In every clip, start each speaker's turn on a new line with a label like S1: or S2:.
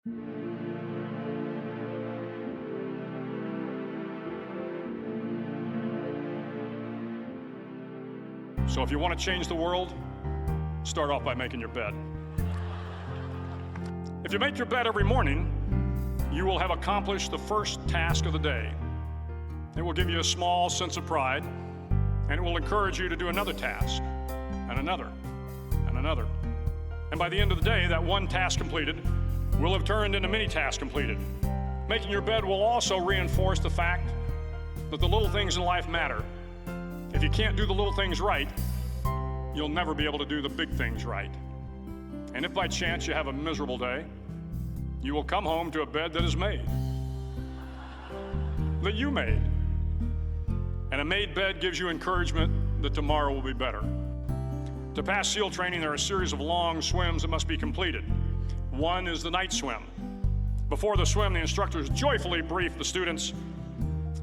S1: So if you want to change the world, start off by making your bed. If you make your bed every morning, you will have accomplished the first task of the day. It will give you a small sense of pride, and it will encourage you to do another task, and another, and another. And by the end of the day, that one task completed will have turned into many tasks completed. Making your bed will also reinforce the fact that the little things in life matter. If you can't do the little things right, you'll never be able to do the big things right. And if by chance you have a miserable day, you will come home to a bed that is made, that you made. And a made bed gives you encouragement that tomorrow will be better. To pass SEAL training, there are a series of long swims that must be completed. One is the night swim. Before the swim, the instructors joyfully brief the students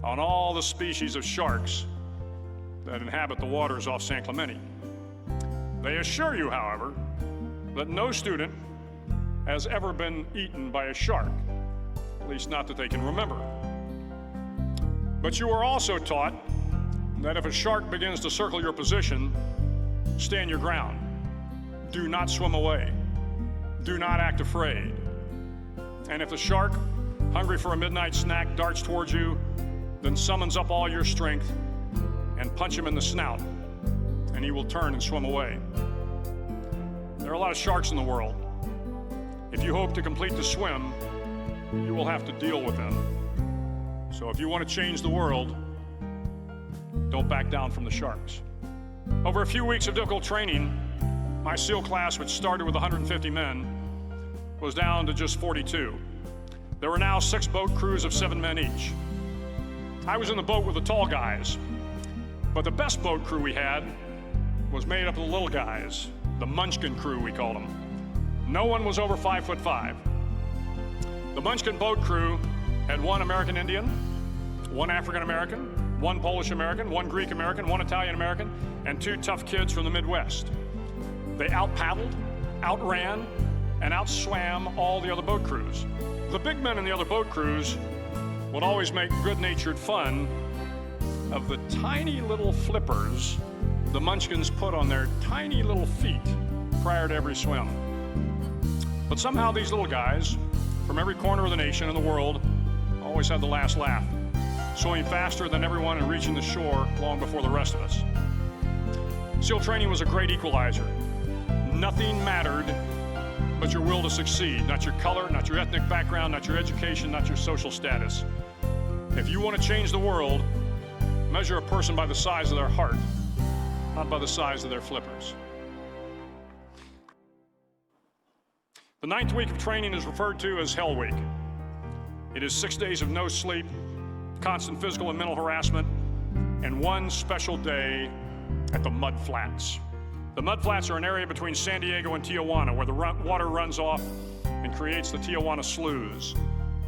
S1: on all the species of sharks that inhabit the waters off San Clemente. They assure you, however, that no student has ever been eaten by a shark, at least not that they can remember. But you are also taught that if a shark begins to circle your position, stand your ground. Do not swim away. Do not act afraid. And if the shark, hungry for a midnight snack, darts towards you, then summons up all your strength and punch him in the snout, and he will turn and swim away. There are a lot of sharks in the world. If you hope to complete the swim, you will have to deal with them. So if you want to change the world, don't back down from the sharks. Over a few weeks of difficult training, my SEAL class, which started with 150 men, was down to just 42. There were now 6 boat crews of 7 men each. I was in the boat with the tall guys, but the best boat crew we had was made up of the little guys, the Munchkin crew, we called them. No one was over 5'5". The Munchkin boat crew had 1 American Indian, 1 African American, 1 Polish American, 1 Greek American, 1 Italian American, and 2 tough kids from the Midwest. They out-paddled, outran, and outswam all the other boat crews. The big men in the other boat crews would always make good-natured fun of the tiny little flippers the Munchkins put on their tiny little feet prior to every swim. But somehow these little guys from every corner of the nation and the world always had the last laugh, swimming faster than everyone and reaching the shore long before the rest of us. SEAL training was a great equalizer. Nothing mattered but your will to succeed, not your color, not your ethnic background, not your education, not your social status. If you want to change the world, measure a person by the size of their heart, not by the size of their flippers. The 9th week of training is referred to as Hell Week. It is 6 days of no sleep, constant physical and mental harassment, and 1 special day at the Mud Flats. The Mud Flats are an area between San Diego and Tijuana where the water runs off and creates the Tijuana Sloughs,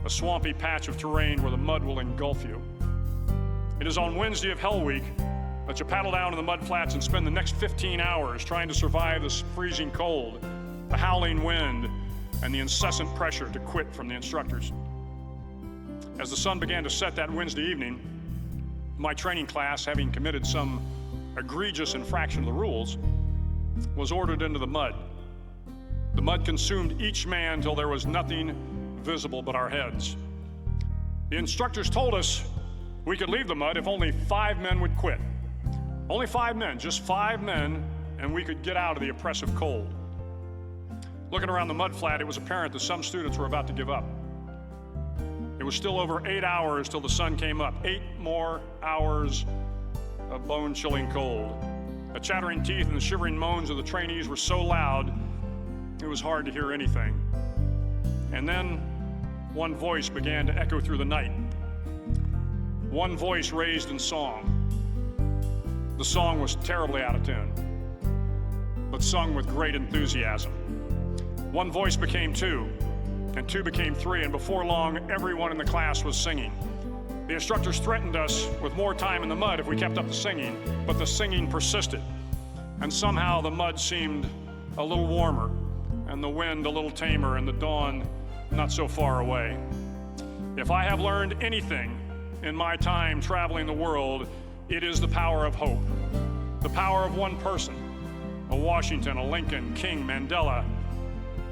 S1: a swampy patch of terrain where the mud will engulf you. It is on Wednesday of Hell Week that you paddle down to the Mud Flats and spend the next 15 hours trying to survive the freezing cold, the howling wind, and the incessant pressure to quit from the instructors. As the sun began to set that Wednesday evening, my training class, having committed some egregious infraction of the rules, was ordered into the mud. The mud consumed each man till there was nothing visible but our heads. The instructors told us we could leave the mud if only 5 men would quit. Only 5 men, just 5 men, and we could get out of the oppressive cold. Looking around the mud flat, it was apparent that some students were about to give up. It was still over 8 hours till the sun came up. 8 more hours of bone-chilling cold. The chattering teeth and the shivering moans of the trainees were so loud, it was hard to hear anything. And then one voice began to echo through the night. One voice raised in song. The song was terribly out of tune, but sung with great enthusiasm. One voice became 2, and 2 became 3, and before long, everyone in the class was singing. The instructors threatened us with more time in the mud if we kept up the singing, but the singing persisted. And somehow the mud seemed a little warmer, and the wind a little tamer, and the dawn not so far away. If I have learned anything in my time traveling the world, it is the power of hope. The power of one person, a Washington, a Lincoln, King, Mandela,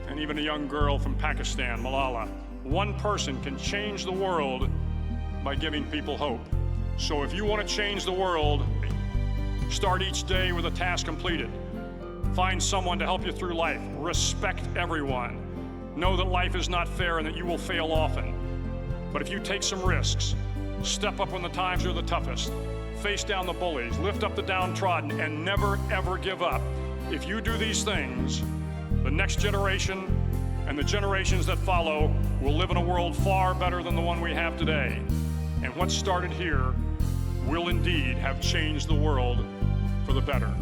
S1: and even a young girl from Pakistan, Malala. One person can change the world by giving people hope. So if you want to change the world, start each day with a task completed. Find someone to help you through life. Respect everyone. Know that life is not fair and that you will fail often. But if you take some risks, step up when the times are the toughest, face down the bullies, lift up the downtrodden, and never ever give up. If you do these things, the next generation and the generations that follow will live in a world far better than the one we have today. And what started here will indeed have changed the world for the better.